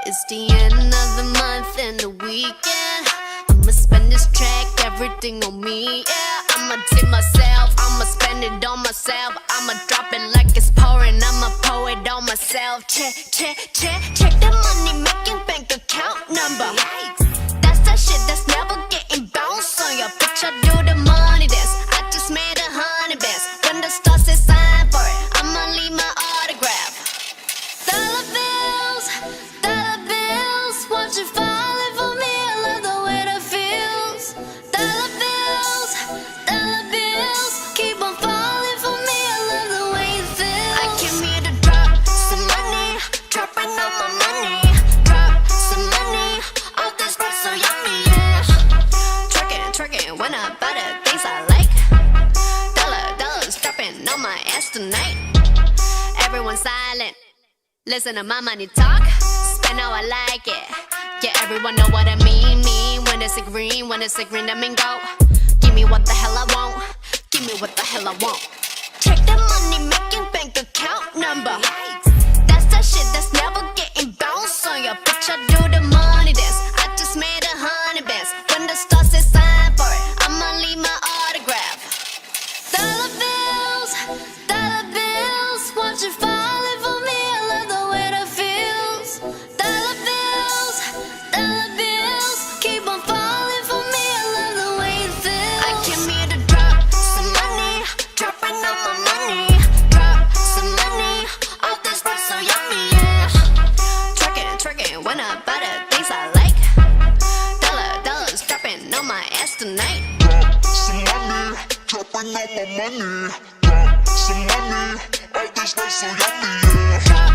It's the end of the month and the weekend. I'ma spend this track, everything on me, yeah. I'ma tip myself, I'ma spend it on myself. I'ma drop it like it's pouring, I'ma pour it on myself. Check, check, check, check the money making bank account number. That's that shit that's never getting bounced on your bitch. I do the money dance, I just made 100 bands. When the stars say sign for it, I'ma leave my autograph. Dollar bills, won't you falling for me? I love the way that feels. Dollar bills, keep on falling for me. I love the way it feels. I came here to drop some money, dropping all my money. Drop some money, all this stuff so yummy, yeah. Twerking when I buy the things I like. Dollars dropping on my ass tonight. Everyone silent, listen to my money talk. Spend how I like it. Yeah, everyone know what I mean. When it's a green, that mean go. Give me what the hell I want. Give me what the hell I want. Check the money making bank account number. That's that shit that's never getting bounced on your bitch. I do the money dance, I just made 100 bands. When the stars say sign for it, I'ma leave my autograph. Dollar bills, won't you falling for me? I love the way that feels. Dollar bills, keep on falling for me. I love the way it feels. I came here to drop some money, dropping all my money. Drop some money, all this stuff so yummy, yeah. Twerking when I buy the things I like. Dollars dropping on my ass tonight. Drop some money, dropping all my money. Drop some money, all this stuff so yummy, yeah.